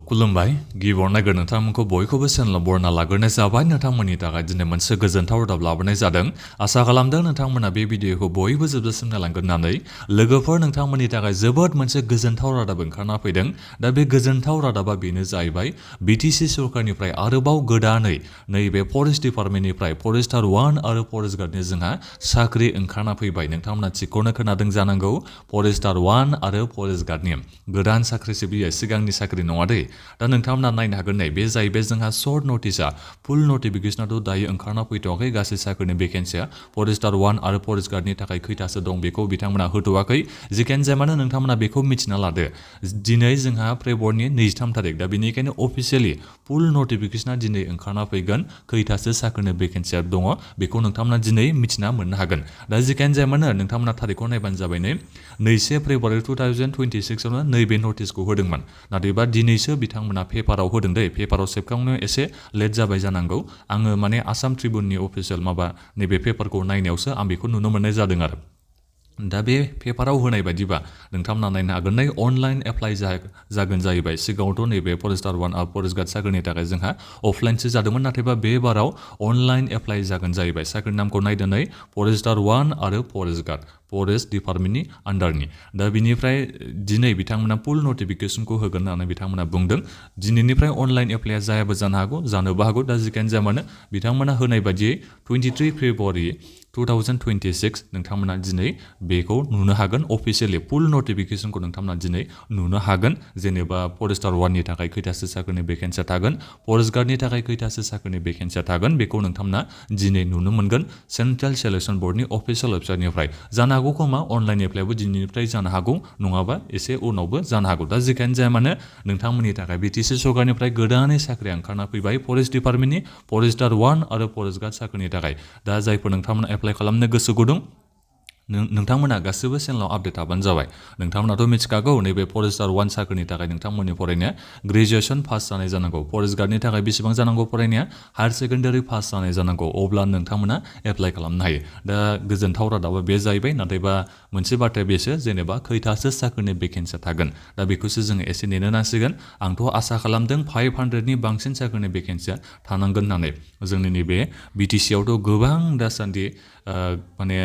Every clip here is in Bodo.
खुलुमबाय गिबियाव नायगोर नोंथांमोनखौ बयखौबो चेनेलाव बरना लाग्रोनाय जाबाय नोंथांमोननि थाखाय दिनै मोनसे गोजोनथाव रादाब लाबोनाय जादों आसा खालामदों नोंथांमोना बे भिडिअखौ बयबो जोबजासिम नायलांगोन होननानै लोगोफोर नोंथांमोननि थाखाय जोबोद मोनसे गोजोनथाव रादाब ओंखारना फैदों दा बे गोजोनथाव रादाबा बेनो जाहैबाय BTC सरकारनिफ्राय आरोबाव गोदानै नैबे फरेस्ट डिपार्टमेन्टनिफ्राय फरेस्टार 1 आरो फरेस्ट गार्डनि जोंहा साख्रि ओंखारना फैबाय नोंथांमोना थिगखौनो खोनादों जानांगौ फरेस्टार 1 आरो फरेस्ट गार्डनि गोदान साख्रिसो बियो सिगांनि साख्रि नङा दै दा नोंथांमोना नायनो हागोन नै बे जाहैबाय जोंहा सर्ट नटिसआ फुल नटिफिकेसनाथ' दायो ओंखारना फैथ'वाखै गासै साख्रिनि भेकेन्सिया फरेस्टार 1 आरो फरेस्ट गार्डनि थाखाय खैथासो दं बेखौ बिथांमोना होथ'वाखै जिखियानो जाया मानो नोंथांमोना बेखौ मिथिना लादो दिनै जोंहा फेब्रुवारिनि 23 थारिख दा बेनिखायनो अफिसियेलि फुल नटिफिकेसना दिनै ओंखारना फैगोन खैथासो साख्रिनि भेकेन्सिया दङ बेखौ नोंथांमोना दिनै मिथिना मोननो हागोन दा जिखियानो जाया मानो नोंथांमोना थारिखखौ नायबानो जाबाय नै 2 फेब्रुवारि 2026 आवनो नैबे नटिसखौ होदोंमोन नाथायबा दिनैसो बिथांमोना पेपाराव होदों दै पेपाराव सेबखांनायाव एसे लेट जाबाय जानांगौ आङो माने आसाम ट्रिबुननि अफिसियेल माबा नैबे पेपारखौ नायनायावसो आं बेखौ नुनो मोननाय जादों आरो दा बे पेपाराव होनाय बायदिबा नोंथांमोना नायनो हागोन नै अनलाइन एप्लाइ जागोन जाहैबाय सिगाङावथ' नैबे फरेस्टार 1 आरो फरेस्ट गार्ड साख्रिनि थाखाय जोंहा अफलाइनसो जादोंमोन नाथायबा बे बाराव अनलाइन एप्लाइ जागोन जाहैबाय साख्रिनि नामखौ नायदो नै फरेस्टार 1 आरो फरेस्ट गार्ड फरेस्ट डिपार्टमेन्टनि आन्डारनि दा बिनिफ्राय दिनै बिथांमोना फुल नटिफिकेसनखौ होगोन होननानै बिथांमोना बुंदों दिनैनिफ्राय अनलाइन एप्लाइआ जायाबो जानो हागौ जानोबो हागौ दा जिखियानो जाया मानो बिथांमोना होनाय बायदियै 23 फेब्रुवारि 2026 नोंथांमोना दिनै बेखौ नुनो हागोन अफिसियेलि फुल नटिफिकेसनखौ नोंथांमोना दिनै नुनो हागोन जेनेबा फरेस्टार 1 नि थाखाय खैथासो साख्रिनि भेकेन्सिया थागोन फरेस्ट गार्डनि थाखाय खैथासो साख्रिनि भेकेन्सिया थागोन बेखौ नोंथांमोना दिनै नुनो मोनगोन सेन्ट्रेल सिलेक्सन बर्डनि अफिसियेल वेबसाइटनिफ्राय जानो हागौ खोमा अनलाइन एप्लाइआबो दिनैनिफ्राय जानो हागौ नङाबा एसे उनावबो जानो हागौ दा जिखियानो जाया मानो नोंथांमोननि थाखाय BTC सरकारनिफ्राय गोदानै साख्रि ओंखारना फैबाय फरेस्ट डिपार्टमेन्टनि फरेस्टार 1 आरो फरेस्ट गार्ड साख्रिनि थाखाय दा जायफोर नोंथांमोना एप्लाइ खालामनो गोसो गुदुं नोंथांमोना गासैबो चेनेलाव आपडेट थाबानो जाबाय नोंथांमोनाथ' मिथिखागौ नैबे फरेस्टार 1 साख्रिनि थाखाय नोंथांमोननि फरायनाया ग्रेजुएसन पास जानाय जानांगौ फरेस्ट गार्डनि थाखाय बेसेबां जानांगौ फरायनाया हायार सेकेन्डारि पास जानाय जानांगौ अब्ला नोंथांमोना एप्लाइ खालामनो हायो दा गोजोनथाव रादाबा बे जाहैबाय नाथायबा मोनसे बाथ्राया बेसो जेनेबा खैथासो साख्रिनि भेकेन्सिया थागोन दा बेखौसो जोङो एसे नेनो नांसिगोन आंथ' आसा खालामदों 500नि बांसिन साख्रिनि भेकेन्सिया थानांगोन होननानै जोंनि नैबे BTC आवथ' गोबां दासान्दि माने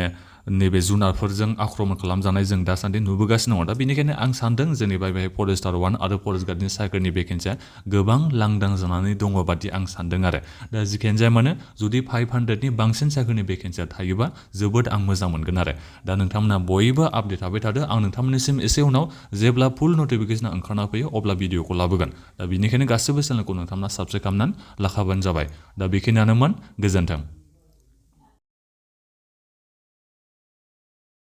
नैबे जुनारफोरजों आक्रमण खालामजानाय जों दासान्दि नुबोगासिनो दङ दा बेनिखायनो आं सानदों जेनेबा बेहाय फरेस्टार 1 आरो फरेस्ट गार्डनि साख्रिनि भेकेन्सिया गोबां लांदां जानानै दङ बादि आं सानदों आरो दा जिखियानो जाया मानो जुदि 500नि बांसिन साख्रिनि भेकेन्सिया थायोबा जोबोद आं मोजां मोनगोन आरो दा नोंथांमोना बयबो आपडेट थाबाय थादो आं नोंथांमोननिसिम एसे उनाव जेब्ला फुल नटिफिकेसना ओंखारना फैयो अब्ला भिडिअखौ लाबोगोन दा बेनिखायनो गासैबो चेनेलखौ नोंथांमोना साबस्क्राइब खालामनानै लाखाबानो जाबाय दा बेखिनियानोमोन गोजोन्थों